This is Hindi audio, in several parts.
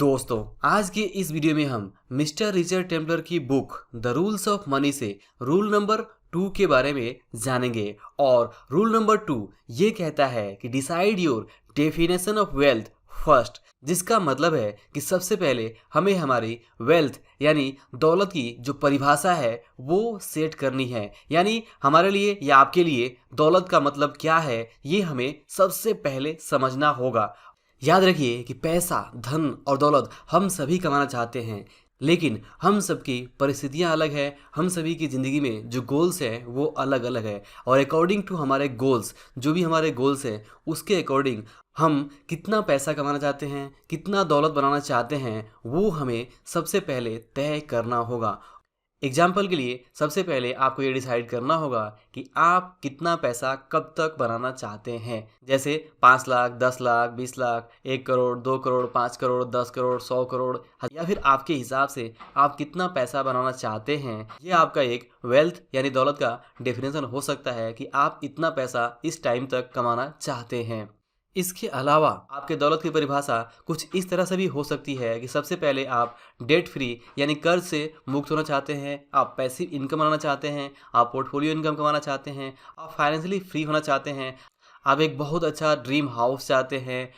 दोस्तों, आज के इस वीडियो में हम मिस्टर रिचर्ड टेम्पलर की book the rules of money से रूल नंबर 2 के बारे में जानेंगे। और रूल नंबर 2 ये कहता है कि decide your definition of wealth first, जिसका मतलब है कि सबसे पहले हमें हमारी वेल्थ यानी दौलत की जो परिभाषा है वो सेट करनी है। यानी हमारे लिए या आपके लिए दौलत का मतलब क्या है ये हमें सबसे पहले समझना होगा। याद रखिए कि पैसा, धन और दौलत हम सभी कमाना चाहते हैं, लेकिन हम सबकी परिस्थितियां अलग है। हम सभी की ज़िंदगी में जो गोल्स हैं वो अलग अलग है, और अकॉर्डिंग टू हमारे गोल्स, जो भी हमारे गोल्स हैं उसके अकॉर्डिंग हम कितना पैसा कमाना चाहते हैं, कितना दौलत बनाना चाहते हैं, वो हमें सबसे पहले तय करना होगा। एग्जाम्पल के लिए सबसे पहले आपको ये डिसाइड करना होगा कि आप कितना पैसा कब तक बनाना चाहते हैं। जैसे 5 लाख, 10 लाख, 20 लाख, 1 करोड़, 2 करोड़, 5 करोड़, 10 करोड़, 100 करोड़, या फिर आपके हिसाब से आप कितना पैसा बनाना चाहते हैं। ये आपका एक वेल्थ यानी दौलत का डेफिनेशन हो सकता है कि आप इतना पैसा इस टाइम तक कमाना चाहते हैं। इसके अलावा आपके दौलत की परिभाषा कुछ इस तरह से भी हो सकती है कि सबसे पहले आप डेट फ्री यानी कर्ज से मुक्त होना चाहते हैं, आप पैसिव इनकम बनाना चाहते हैं, आप पोर्टफोलियो इनकम कमाना चाहते हैं, आप फाइनेंशियली फ्री होना चाहते हैं, आप एक बहुत अच्छा ड्रीम हाउस चाहते हैं,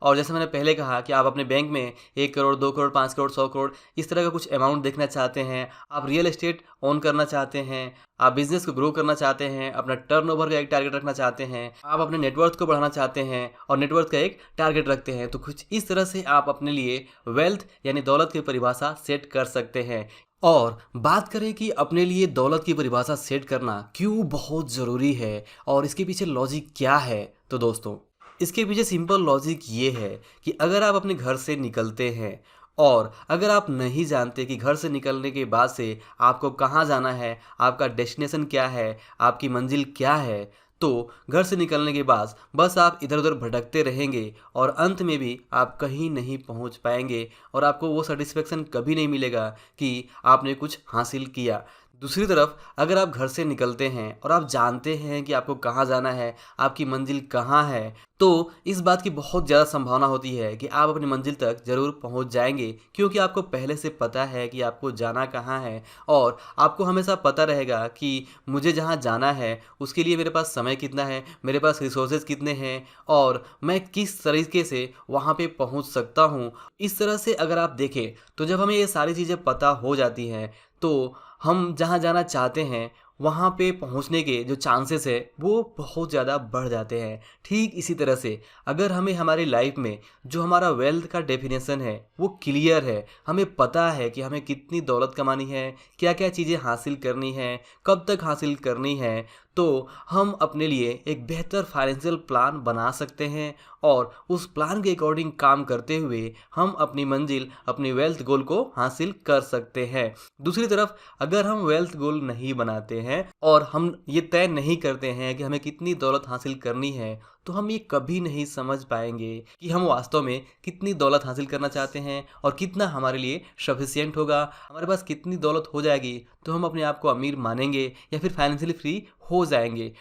और जैसे मैंने पहले कहा कि आप अपने बैंक में 1 करोड़, 2 करोड़, 5 करोड़, 100 करोड़ इस तरह का कुछ अमाउंट देखना चाहते हैं, आप रियल एस्टेट ओन करना चाहते हैं, आप बिजनेस को ग्रो करना चाहते हैं, अपना टर्नओवर का एक टारगेट रखना चाहते हैं, आप अपने नेटवर्थ को बढ़ाना चाहते हैं और नेटवर्थ का एक टारगेट रखते हैं। तो कुछ इस तरह से आप अपने लिए वेल्थ यानी दौलत की परिभाषा सेट कर सकते हैं। और बात करें कि अपने लिए दौलत की परिभाषा सेट करना क्यों बहुत ज़रूरी है और इसके पीछे लॉजिक क्या है, तो दोस्तों इसके पीछे सिंपल लॉजिक ये है कि अगर आप अपने घर से निकलते हैं और अगर आप नहीं जानते कि घर से निकलने के बाद से आपको कहाँ जाना है, आपका डेस्टिनेशन क्या है, आपकी मंजिल क्या है, तो घर से निकलने के बाद बस आप इधर उधर भटकते रहेंगे और अंत में भी आप कहीं नहीं पहुंच पाएंगे और आपको वो सेटिस्फेक्शन कभी नहीं मिलेगा कि आपने कुछ हासिल किया। दूसरी तरफ अगर आप घर से निकलते हैं और आप जानते हैं कि आपको कहाँ जाना है, आपकी मंजिल कहाँ है, तो इस बात की बहुत ज़्यादा संभावना होती है कि आप अपनी मंजिल तक ज़रूर पहुंच जाएंगे, क्योंकि आपको पहले से पता है कि आपको जाना कहाँ है। और आपको हमेशा पता रहेगा कि मुझे जहाँ जाना है उसके लिए मेरे पास समय कितना है, मेरे पास रिसोर्सेज कितने हैं और मैं किस तरीके से वहाँ पे पहुँच सकता हूँ। इस तरह से अगर आप देखें तो जब हमें ये सारी चीज़ें पता हो जाती हैं तो हम जहाँ जाना चाहते हैं वहाँ पे पहुँचने के जो चांसेस है वो बहुत ज़्यादा बढ़ जाते हैं। ठीक इसी तरह से अगर हमें हमारी लाइफ में जो हमारा वेल्थ का डेफिनेशन है वो क्लियर है, हमें पता है कि हमें कितनी दौलत कमानी है, क्या क्या चीज़ें हासिल करनी है, कब तक हासिल करनी है, तो हम अपने लिए एक बेहतर फाइनेंशियल प्लान बना सकते हैं और उस प्लान के अकॉर्डिंग काम करते हुए हम अपनी मंजिल, अपनी वेल्थ गोल को हासिल कर सकते हैं। दूसरी तरफ अगर हम वेल्थ गोल नहीं बनाते हैं और हम ये तय नहीं करते हैं कि हमें कितनी दौलत हासिल करनी है, तो हम ये कभी नहीं समझ पाएंगे कि हम वास्तव में कितनी दौलत हासिल करना चाहते हैं और कितना हमारे लिए सफिशिएंट होगा। हमारे पास कितनी दौलत हो जाएगी तो हम अपने आप को अमीर मानेंगे या फिर फाइनेंशियली फ्री हो जाएंगे।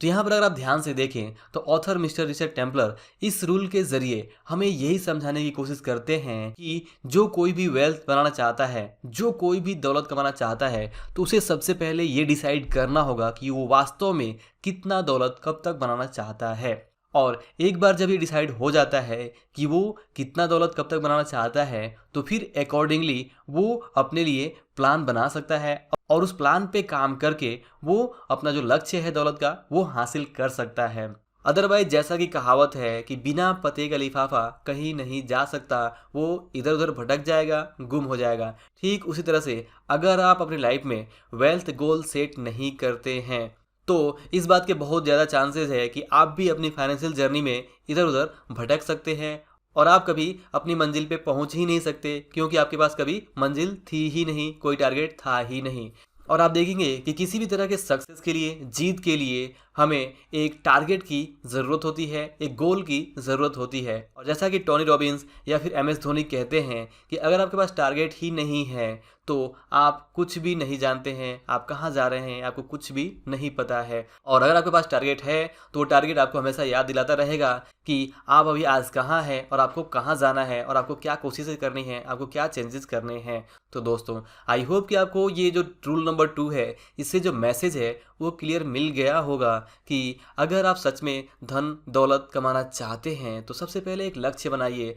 तो यहाँ पर अगर आप ध्यान से देखें तो ऑथर मिस्टर रिचर्ड टेम्पलर इस रूल के ज़रिए हमें यही समझाने की कोशिश करते हैं कि जो कोई भी वेल्थ बनाना चाहता है, जो कोई भी दौलत कमाना चाहता है, तो उसे सबसे पहले ये डिसाइड करना होगा कि वो वास्तव में कितना दौलत कब तक बनाना चाहता है। और एक बार जब ये डिसाइड हो जाता है कि वो कितना दौलत कब तक बनाना चाहता है, तो फिर अकॉर्डिंगली वो अपने लिए प्लान बना सकता है और उस प्लान पे काम करके वो अपना जो लक्ष्य है दौलत का वो हासिल कर सकता है। अदरवाइज जैसा कि कहावत है कि बिना पते का लिफाफा कहीं नहीं जा सकता, वो इधर उधर भटक जाएगा, गुम हो जाएगा। ठीक उसी तरह से अगर आप अपनी लाइफ में वेल्थ गोल सेट नहीं करते हैं तो इस बात के बहुत ज़्यादा चांसेस है कि आप भी अपनी फाइनेंशियल जर्नी में इधर उधर भटक सकते हैं और आप कभी अपनी मंजिल पे पहुंच ही नहीं सकते, क्योंकि आपके पास कभी मंजिल थी ही नहीं, कोई टारगेट था ही नहीं। और आप देखेंगे कि किसी भी तरह के सक्सेस के लिए, जीत के लिए हमें एक टारगेट की ज़रूरत होती है, एक गोल की ज़रूरत होती है। और जैसा कि टोनी रॉबिन्स या फिर MS धोनी कहते हैं कि अगर आपके पास टारगेट ही नहीं है तो आप कुछ भी नहीं जानते हैं, आप कहाँ जा रहे हैं आपको कुछ भी नहीं पता है। और अगर आपके पास टारगेट है तो वो टारगेट आपको हमेशा याद दिलाता रहेगा कि आप अभी आज कहाँ हैं और आपको कहाँ जाना है और आपको क्या कोशिशें करनी है, आपको क्या चेंजेस करने हैं। तो दोस्तों, आई होप कि आपको ये जो रूल नंबर 2 है, इससे जो मैसेज है वो क्लियर मिल गया होगा कि अगर आप सच में धन दौलत कमाना चाहते हैं तो सबसे पहले एक लक्ष्य बनाइए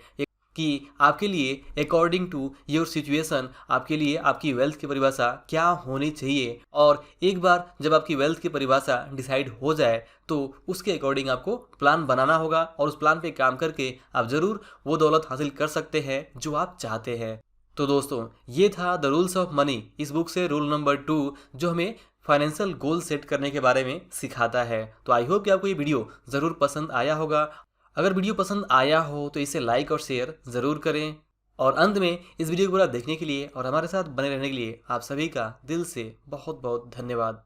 कि आपके लिए अकॉर्डिंग टू योर सिचुएशन आपके लिए आपकी वेल्थ की परिभाषा क्या होनी चाहिए। और एक बार जब आपकी वेल्थ की परिभाषा डिसाइड हो जाए तो उसके अकॉर्डिंग आपको प्लान बनाना होगा और उस प्लान पे काम करके आप ज़रूर वो दौलत हासिल कर सकते हैं जो आप चाहते हैं। तो दोस्तों, ये था द रूल्स ऑफ मनी, इस बुक से रूल नंबर 2 जो हमें फाइनेंशियल गोल सेट करने के बारे में सिखाता है। तो आई होप कि आपको ये वीडियो ज़रूर पसंद आया होगा। अगर वीडियो पसंद आया हो तो इसे लाइक और शेयर ज़रूर करें। और अंत में इस वीडियो को पूरा देखने के लिए और हमारे साथ बने रहने के लिए आप सभी का दिल से बहुत बहुत धन्यवाद।